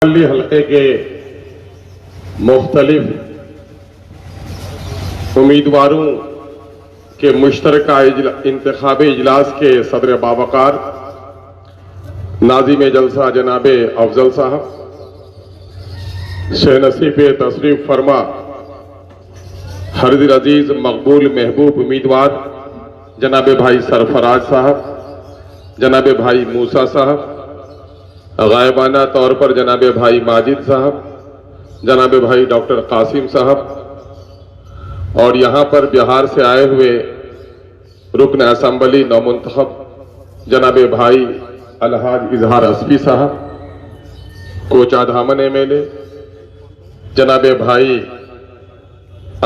حلقے کے مختلف امیدواروں کے مشترکہ انتخابی اجلاس کے صدر باوقار ناظم جلسہ جناب افضل صاحب، شہ نصیب تشریف فرما ہردل عزیز مقبول محبوب امیدوار جناب بھائی سرفراز صاحب، جناب بھائی موسیٰ صاحب، غائبانہ طور پر جناب بھائی ماجد صاحب، جناب بھائی ڈاکٹر قاسم صاحب، اور یہاں پر بہار سے آئے ہوئے رکن اسمبلی نومنتخب جناب بھائی الحاج اظہار اسفی صاحب، کوچا دھامن MLA جناب بھائی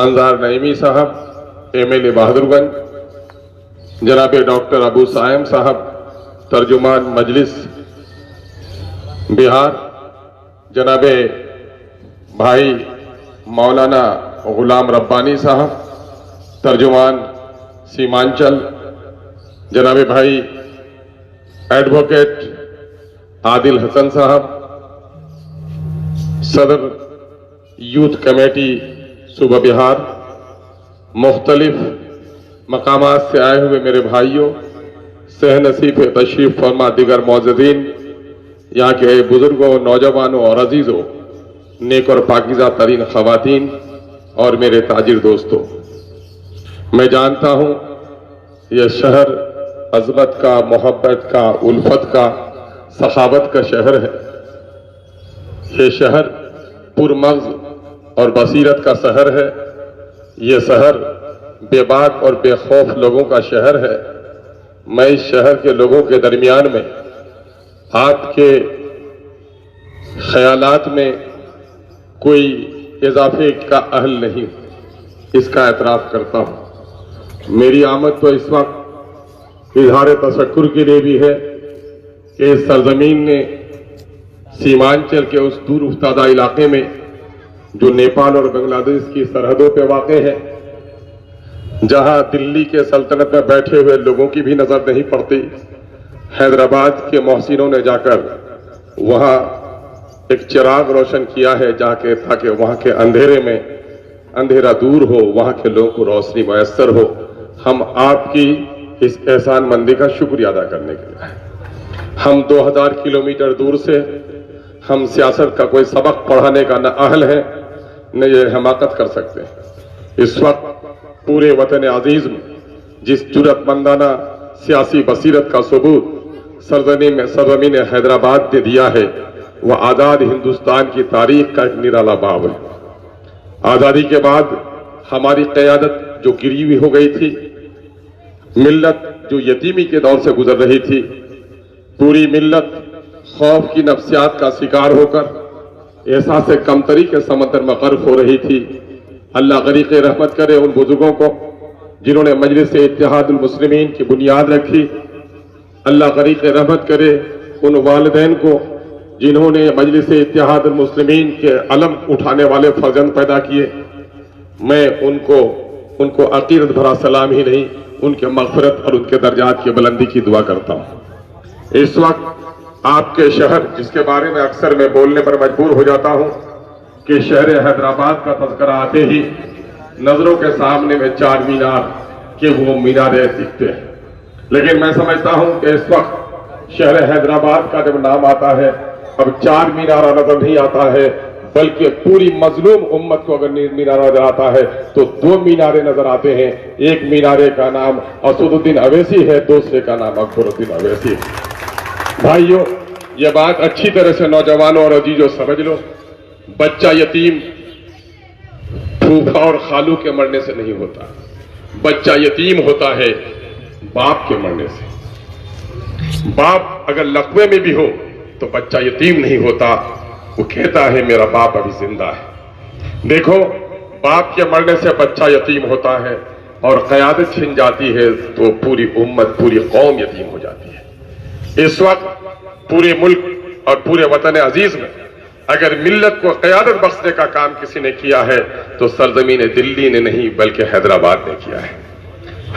انظار نعیمی صاحب MLA بہادر گنج، جناب ڈاکٹر ابو سائم صاحب ترجمان مجلس بہار، جناب بھائی مولانا غلام ربانی صاحب ترجمان سیمانچل، جناب بھائی ایڈوکیٹ عادل حسن صاحب صدر یوتھ کمیٹی صوبہ بہار، مختلف مقامات سے آئے ہوئے میرے بھائیوں، سہ نصیب تشریف فرما دیگر معززین، یہاں کے بزرگوں، نوجوانوں اور عزیزوں، نیک اور پاکیزہ ترین خواتین اور میرے تاجر دوستوں، میں جانتا ہوں یہ شہر عظمت کا، محبت کا، الفت کا، سخاوت کا شہر ہے۔ یہ شہر پرمغز اور بصیرت کا شہر ہے۔ یہ شہر بے باک اور بے خوف لوگوں کا شہر ہے۔ میں اس شہر کے لوگوں کے درمیان میں آپ کے خیالات میں کوئی اضافے کا اہل نہیں، اس کا اعتراف کرتا ہوں۔ میری آمد تو اس وقت اظہار تشکر کے لیے بھی ہے کہ اس سرزمین نے سیمانچل کے اس دور افتادہ علاقے میں جو نیپال اور بنگلہ دیش کی سرحدوں پہ واقع ہے، جہاں دلی کے سلطنت میں بیٹھے ہوئے لوگوں کی بھی نظر نہیں پڑتی، حیدرآباد کے محسنوں نے جا کر وہاں ایک چراغ روشن کیا ہے تاکہ وہاں کے اندھیرے میں اندھیرا دور ہو، وہاں کے لوگوں کو روشنی میسر ہو۔ ہم آپ کی اس احسان مندی کا شکریہ ادا کرنے کے لیے ہم 2000 کلومیٹر دور سے ہم سیاست کا کوئی سبق پڑھانے کا نہ اہل ہیں نہ یہ حماقت کر سکتے ہیں۔ اس وقت پورے وطن عزیز میں جس جرأت مندانہ سیاسی بصیرت کا ثبوت سرزمین حیدرآباد نے دیا ہے، وہ آزاد ہندوستان کی تاریخ کا ایک نرالا باب ہے۔ آزادی کے بعد ہماری قیادت جو گری ہوئی ہو گئی تھی، ملت جو یتیمی کے دور سے گزر رہی تھی، پوری ملت خوف کی نفسیات کا شکار ہو کر احساس کمتری کے سمندر میں غرق ہو رہی تھی۔ اللہ غریق رحمت کرے ان بزرگوں کو جنہوں نے مجلس اتحاد المسلمین کی بنیاد رکھی۔ اللہ غریق رحمت کرے ان والدین کو جنہوں نے مجلس اتحاد المسلمین کے علم اٹھانے والے فرزند پیدا کیے۔ میں ان کو عقیدت بھرا سلام ہی نہیں، ان کے مغفرت اور ان کے درجات کی بلندی کی دعا کرتا ہوں۔ اس وقت آپ کے شہر، جس کے بارے میں اکثر میں بولنے پر مجبور ہو جاتا ہوں کہ شہر حیدرآباد کا تذکرہ آتے ہی نظروں کے سامنے میں چار مینار کے وہ میناریں دکھتے ہیں، لیکن میں سمجھتا ہوں کہ اس وقت شہر حیدرآباد کا جب نام آتا ہے اب چار مینارہ نظر نہیں آتا ہے، بلکہ پوری مظلوم امت کو اگر مینارہ نظر آتا ہے تو دو مینارے نظر آتے ہیں۔ ایک مینارے کا نام اسد الدین اویسی ہے، دوسرے کا نام اکبر الدین اویسی ہے۔ بھائیوں، یہ بات اچھی طرح سے نوجوانوں اور عزیزوں سمجھ لو، بچہ یتیم پھوپھا اور خالو کے مرنے سے نہیں ہوتا، بچہ یتیم ہوتا ہے باپ کے مرنے سے۔ باپ اگر لقوے میں بھی ہو تو بچہ یتیم نہیں ہوتا، وہ کہتا ہے میرا باپ ابھی زندہ ہے۔ دیکھو، باپ کے مرنے سے بچہ یتیم ہوتا ہے اور قیادت چھن جاتی ہے تو پوری امت، پوری قوم یتیم ہو جاتی ہے۔ اس وقت پورے ملک اور پورے وطن عزیز میں اگر ملت کو قیادت بخشنے کا کام کسی نے کیا ہے تو سرزمین دلی نے نہیں بلکہ حیدرآباد نے کیا ہے۔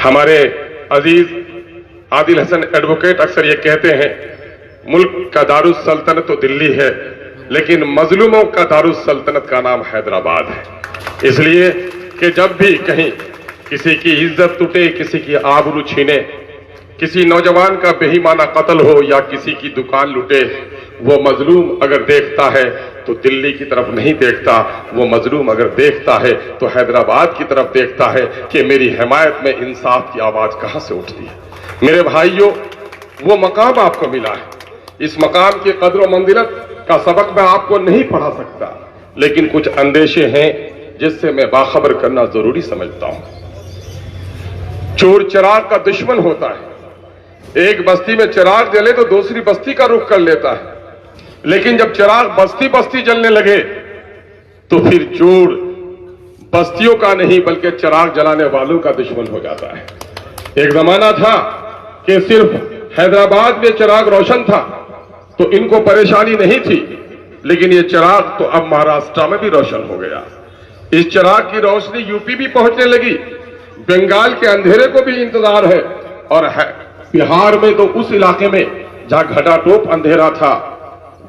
ہمارے عزیز عادل حسن ایڈوکیٹ اکثر یہ کہتے ہیں ملک کا دارالسلطنت تو دلی ہے لیکن مظلوموں کا دارالسلطنت کا نام حیدرآباد ہے، اس لیے کہ جب بھی کہیں کسی کی عزت ٹوٹے، کسی کی آبرو چھینے، کسی نوجوان کا بے ایمانہ قتل ہو یا کسی کی دکان لوٹے، وہ مظلوم اگر دیکھتا ہے تو دلی کی طرف نہیں دیکھتا، وہ مظلوم اگر دیکھتا ہے تو حیدرآباد کی طرف دیکھتا ہے کہ میری حمایت میں انصاف کی آواز کہاں سے اٹھتی ہے۔ میرے بھائیوں، وہ مقام آپ کو ملا ہے، اس مقام کی قدر و منزلت کا سبق میں آپ کو نہیں پڑھا سکتا، لیکن کچھ اندیشے ہیں جس سے میں باخبر کرنا ضروری سمجھتا ہوں۔ چور چراغ کا دشمن ہوتا ہے، ایک بستی میں چراغ جلے تو دوسری بستی کا رخ کر لیتا ہے، لیکن جب چراغ بستی بستی جلنے لگے تو پھر چور بستیوں کا نہیں بلکہ چراغ جلانے والوں کا دشمن ہو جاتا ہے۔ ایک زمانہ تھا کہ صرف حیدرآباد میں چراغ روشن تھا تو ان کو پریشانی نہیں تھی، لیکن یہ چراغ تو اب مہاراشٹر میں بھی روشن ہو گیا، اس چراغ کی روشنی یوپی بھی پہنچنے لگی، بنگال کے اندھیرے کو بھی انتظار ہے، اور بہار میں تو اس علاقے میں جہاں گھٹا ٹوپ اندھیرا تھا،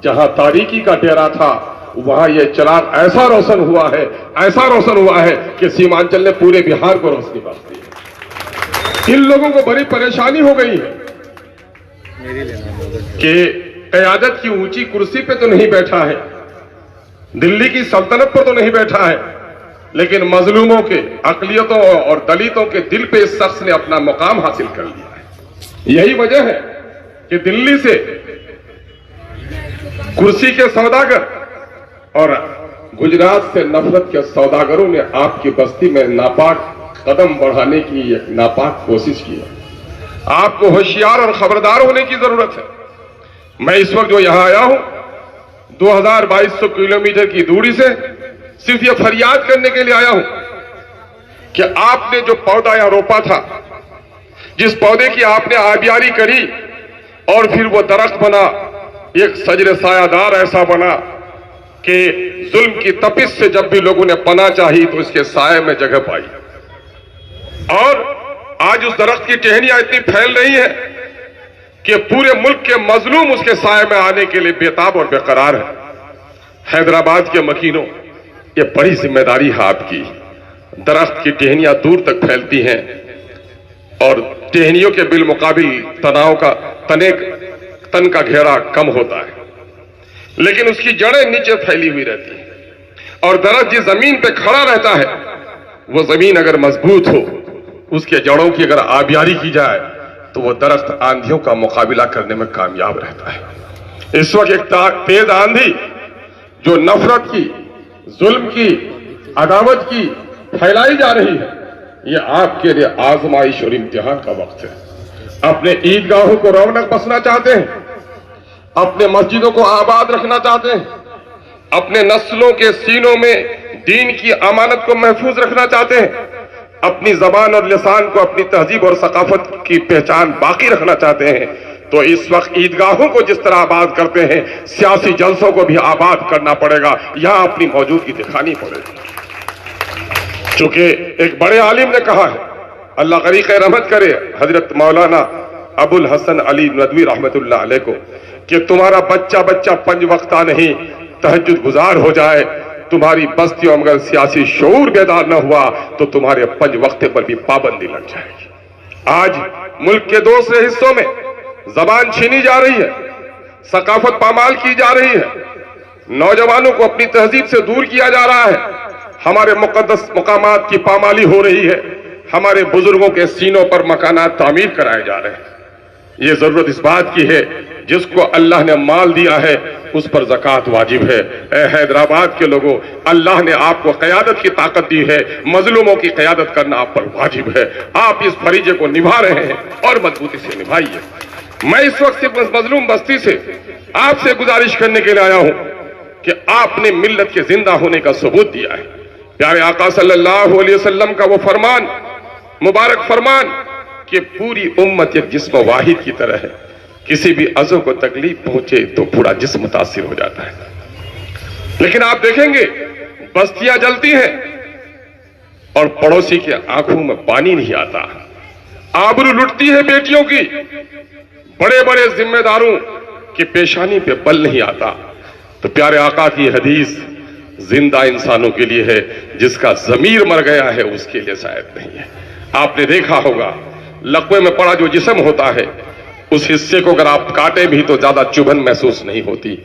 جہاں تاریکی کا ڈیرا تھا، وہاں یہ چراغ ایسا روشن ہوا ہے، ایسا روشن ہوا ہے کہ سیمانچل نے پورے بہار کو روشنی بخش دی ہے۔ ان لوگوں کو بڑی پریشانی ہو گئی ہے کہ قیادت کی اونچی کرسی پہ تو نہیں بیٹھا ہے، دلی کی سلطنت پر تو نہیں بیٹھا ہے، لیکن مظلوموں کے، اقلیتوں اور دلتوں کے دل پہ اس شخص نے اپنا مقام حاصل کر لیا ہے۔ یہی وجہ ہے کہ دلی سے کرسی کے سوداگر اور گجرات سے نفرت کے سوداگروں نے آپ کی بستی میں ناپاک قدم بڑھانے کی ایک ناپاک کوشش کی ہے۔ آپ کو ہوشیار اور خبردار ہونے کی ضرورت ہے۔ میں اس وقت جو یہاں آیا ہوں 2200 کلومیٹر کی دوری سے صرف یہ فریاد کرنے کے لیے آیا ہوں کہ آپ نے جو پودا یہاں روپا تھا، جس پودے کی آپ نے آبیاری کری اور پھر وہ درخت بنا، ایک شجر سایہ دار ایسا بنا کہ ظلم کی تپش سے جب بھی لوگوں نے پناہ چاہی تو اس کے سائے میں جگہ پائی، اور آج اس درخت کی ٹہنیاں اتنی پھیل رہی ہیں کہ پورے ملک کے مظلوم اس کے سائے میں آنے کے لیے بےتاب اور بے قرار ہے۔ حیدرآباد کے مکینوں، یہ بڑی ذمہ داری ہے آپ کی۔ درخت کی ٹہنیاں دور تک پھیلتی ہیں اور ٹہنیوں کے بالمقابل تناؤ کا تن کا گھیرا کم ہوتا ہے، لیکن اس کی جڑیں نیچے پھیلی ہوئی رہتی ہیں، اور درخت جس زمین پہ کھڑا رہتا ہے وہ زمین اگر مضبوط ہو، اس کے جڑوں کی اگر آبیاری کی جائے تو وہ درخت آندھیوں کا مقابلہ کرنے میں کامیاب رہتا ہے۔ اس وقت ایک تیز آندھی جو نفرت کی، ظلم کی، عداوت کی پھیلائی جا رہی ہے، یہ آپ کے لیے آزمائش اور امتحان کا وقت ہے۔ اپنے عیدگاہوں کو رونق بخشنا چاہتے ہیں، اپنے مسجدوں کو آباد رکھنا چاہتے ہیں، اپنے نسلوں کے سینوں میں دین کی امانت کو محفوظ رکھنا چاہتے ہیں، اپنی زبان اور لسان کو، اپنی تہذیب اور ثقافت کی پہچان باقی رکھنا چاہتے ہیں، تو اس وقت عیدگاہوں کو جس طرح آباد کرتے ہیں، سیاسی جلسوں کو بھی آباد کرنا پڑے گا، یہاں اپنی موجودگی دکھانی پڑے گی۔ چونکہ ایک بڑے عالم نے کہا ہے، اللہ غریق رحمت کرے، حضرت مولانا ابو الحسن علی ندوی رحمت اللہ علیہ کو، کہ تمہارا بچہ 5 وقتہ نہیں تہجد گزار ہو جائے، تمہاری بستیوں میں اگر سیاسی شعور بیدار نہ ہوا تو تمہارے 5 وقتے پر بھی پابندی لگ جائے گی۔ آج ملک کے دوسرے حصوں میں زبان چھینی جا رہی ہے، ثقافت پامال کی جا رہی ہے، نوجوانوں کو اپنی تہذیب سے دور کیا جا رہا ہے، ہمارے مقدس مقامات کی پامالی ہو رہی ہے، ہمارے بزرگوں کے سینوں پر مکانات تعمیر کرائے جا رہے ہیں۔ یہ ضرورت اس بات کی ہے، جس کو اللہ نے مال دیا ہے اس پر زکوٰۃ واجب ہے۔ اے حیدرآباد کے لوگوں، اللہ نے آپ کو قیادت کی طاقت دی ہے، مظلوموں کی قیادت کرنا آپ پر واجب ہے۔ آپ اس فریضے کو نبھا رہے ہیں اور مضبوطی سے نبھائیے۔ میں اس وقت صرف مظلوم بستی سے آپ سے گزارش کرنے کے لیے آیا ہوں کہ آپ نے ملت کے زندہ ہونے کا ثبوت دیا ہے۔ پیارے آقا صلی اللہ علیہ وسلم کا وہ فرمان، مبارک فرمان کہ پوری امت ایک جسم واحد کی طرح ہے، کسی بھی عضو کو تکلیف پہنچے تو پورا جسم متاثر ہو جاتا ہے۔ لیکن آپ دیکھیں گے بستیاں جلتی ہیں اور پڑوسی کے آنکھوں میں پانی نہیں آتا، آبرو لٹتی ہے بیٹیوں کی، بڑے بڑے ذمہ داروں کی پیشانی پہ بل نہیں آتا، تو پیارے آقا کی حدیث زندہ انسانوں کے لیے ہے، جس کا ضمیر مر گیا ہے اس کے لیے شاید نہیں ہے۔ آپ نے دیکھا ہوگا لقوے میں پڑا جو جسم ہوتا ہے، اس حصے کو اگر آپ کاٹے بھی تو زیادہ چبھن محسوس نہیں ہوتی،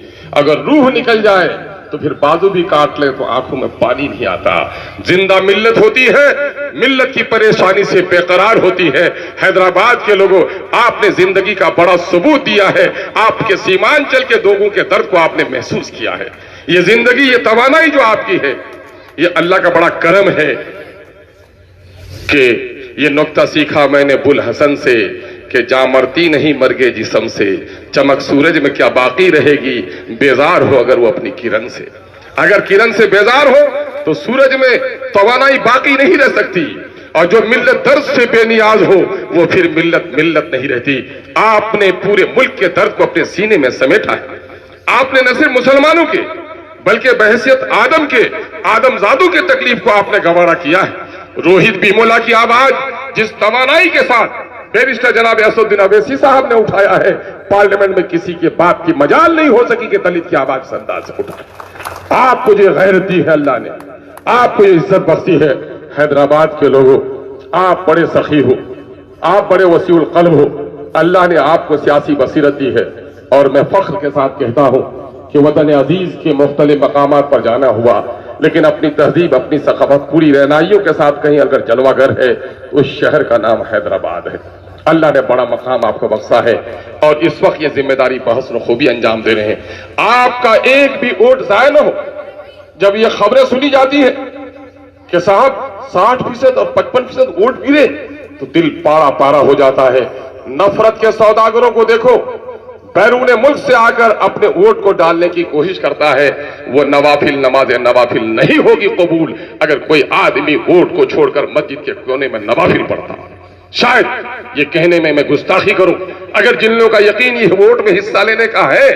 اگر روح نکل جائے تو پھر بازو بھی کاٹ لے تو آنکھوں میں پانی نہیں آتا۔ زندہ ملت ہوتی ہے، ملت کی پریشانی سے بے قرار ہوتی ہے۔ حیدرآباد کے لوگوں، آپ نے زندگی کا بڑا ثبوت دیا ہے، آپ کے سیمانچل کے لوگوں کے درد کو آپ نے محسوس کیا ہے۔ یہ زندگی، یہ توانائی جو آپ کی ہے، یہ اللہ کا بڑا کرم ہے کہ یہ نکتہ سیکھا میں نے بوالحسن سے کہ جاں مرتی نہیں مرگے جسم سے، چمک سورج میں کیا باقی رہے گی، بیزار ہو اگر وہ اپنی کرن سے۔ اگر کرن سے بیزار ہو تو سورج میں توانائی باقی نہیں رہ سکتی، اور جو ملت درد سے بے نیاز ہو وہ پھر ملت نہیں رہتی۔ آپ نے پورے ملک کے درد کو اپنے سینے میں سمیٹا ہے۔ آپ نے نہ صرف مسلمانوں کے بلکہ بحیثیت آدم کے، آدم زادوں کے تکلیف کو آپ نے گوارا کیا ہے۔ روہت بیمولا کی آواز جس توانائی کے ساتھ بیرسٹر جناب اسد الدین اویسی صاحب نے اٹھایا ہے، پارلیمنٹ میں کسی کے باپ کی مجال نہیں ہو سکی کہ دلت کی آواز اس انداز سے اٹھائے۔ آپ کو جو غیرت دی ہے اللہ نے، آپ کو یہ عزت بخشی ہے۔ حیدرآباد کے لوگوں، آپ بڑے سخی ہو، آپ بڑے وسیع القلب ہو، اللہ نے آپ کو سیاسی بصیرت دی ہے، اور میں فخر کے ساتھ کہتا ہوں کہ وطن عزیز کے مختلف مقامات پر جانا ہوا، لیکن اپنی تہذیب، اپنی ثقافت پوری رہنائیوں کے ساتھ کہیں اگر جلوہ گر ہے تو اس شہر کا نام حیدرآباد ہے۔ اللہ نے بڑا مقام آپ کو بخشا ہے، اور اس وقت یہ ذمہ داری بحسن خوبی انجام دے رہے ہیں۔ آپ کا ایک بھی ووٹ ضائع نہ ہو۔ جب یہ خبریں سنی جاتی ہیں کہ صاحب 60% اور 55% ووٹ گرے تو دل پارا پارا ہو جاتا ہے۔ نفرت کے سوداگروں کو دیکھو، بیرون ملک سے آ کر اپنے ووٹ کو ڈالنے کی کوشش کرتا ہے، وہ نوافل نماز نوافل نہیں ہوگی قبول اگر کوئی آدمی ووٹ کو چھوڑ کر مسجد کے کونے میں نوافل پڑھتا۔ شاید یہ کہنے میں گستاخی کروں، اگر جن لوگوں کا یقین یہ ووٹ میں حصہ لینے کا ہے،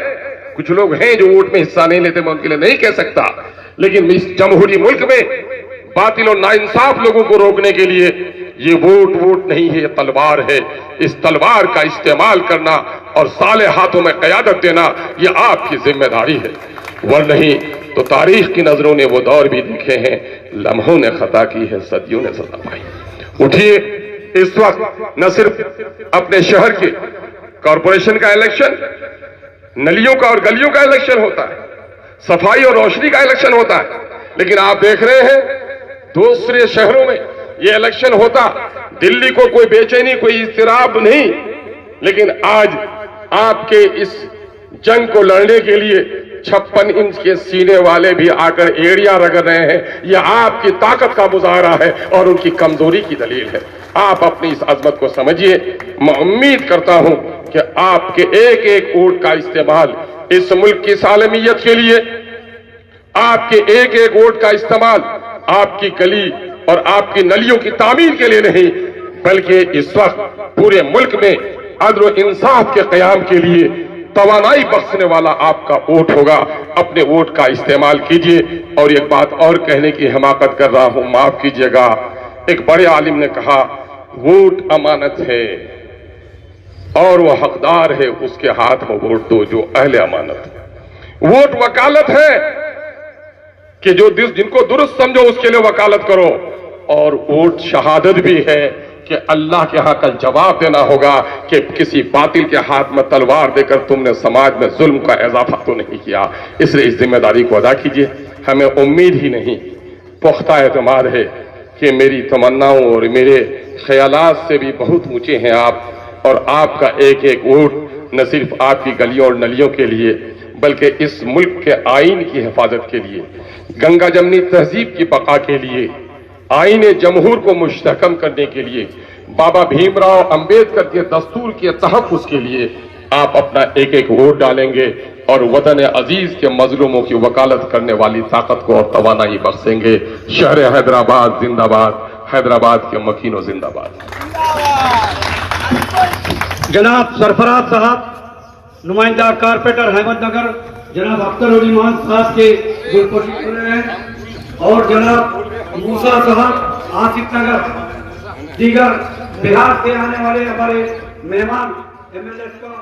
کچھ لوگ ہیں جو ووٹ میں حصہ نہیں لیتے، میں ان کے لیے نہیں کہہ سکتا، لیکن اس جمہوری ملک میں باطل اور ناانصاف لوگوں کو روکنے کے لیے یہ ووٹ نہیں ہے، یہ تلوار ہے۔ اس تلوار کا استعمال کرنا اور صالح ہاتھوں میں قیادت دینا یہ آپ کی ذمہ داری ہے، ورنہ نہیں تو تاریخ کی نظروں نے وہ دور بھی دیکھے ہیں، لمحوں نے خطا کی ہے، صدیوں نے سزا پائی۔ اٹھیے، اس وقت نہ صرف اپنے شہر کے کارپوریشن کا الیکشن، نلیوں کا اور گلیوں کا الیکشن ہوتا ہے، صفائی اور روشنی کا الیکشن ہوتا ہے، لیکن آپ دیکھ رہے ہیں دوسرے شہروں میں یہ الیکشن ہوتا، دلی کو کوئی بے چینی، کوئی اضطراب نہیں، لیکن آج آپ کے اس جنگ کو لڑنے کے لیے 56 انچ کے سینے والے بھی آ کر ایڑیاں رگڑ رہے ہیں۔ یہ آپ کی طاقت کا مظاہرہ ہے اور ان کی کمزوری کی دلیل ہے۔ آپ اپنی اس عظمت کو سمجھیے۔ میں امید کرتا ہوں کہ آپ کے ایک ایک ووٹ کا استعمال اس ملک کی سالمیت کے لیے، آپ کے ایک ایک ووٹ کا استعمال آپ کی گلی اور آپ کی نلیوں کی تعمیر کے لیے نہیں، بلکہ اس وقت پورے ملک میں عدل و انصاف کے قیام کے لیے توانائی بخشنے والا آپ کا ووٹ ہوگا۔ اپنے ووٹ کا استعمال کیجئے۔ اور ایک بات اور کہنے کی حماقت کر رہا ہوں، معاف کیجئے گا، ایک بڑے عالم نے کہا ووٹ امانت ہے اور وہ حقدار ہے اس کے ہاتھ میں ووٹ دو جو اہل امانت ہے۔ ووٹ وکالت ہے کہ جو جن کو درست سمجھو اس کے لیے وکالت کرو، اور ووٹ شہادت بھی ہے کہ اللہ کے ہاں کل جواب دینا ہوگا کہ کسی باطل کے ہاتھ میں تلوار دے کر تم نے سماج میں ظلم کا اضافہ تو نہیں کیا۔ اس لیے اس ذمہ داری کو ادا کیجیے۔ ہمیں امید ہی نہیں، پختہ اعتماد ہے کہ میری تمناؤں اور میرے خیالات سے بھی بہت اونچے ہیں آپ، اور آپ کا ایک ایک ووٹ نہ صرف آپ کی گلیوں اور نلیوں کے لیے بلکہ اس ملک کے آئین کی حفاظت کے لیے، گنگا جمنی تہذیب کی بقا کے لیے، آئین جمہور کو مستحکم کرنے کے لیے، بابا بھیم راؤ امبیڈکر کے دستور کے تحفظ کے لیے آپ اپنا ایک ایک ووٹ ڈالیں گے اور وطن عزیز کے مظلوموں کی وکالت کرنے والی طاقت کو اور توانائی بخشیں گے۔ شہر حیدرآباد زندہ باد، حیدرآباد کے مکینوں زندہ باد۔ جناب سرفراز صاحب، نمائندہ کارپوریٹر احمد نگر جناب اختر علی مان صاحب کے گلپوشی کر رہے ہیں، اور جناب موسیٰ صاحب آصف نگر، دیگر بہار سے آنے والے ہمارے مہمان ایم ایل اے کا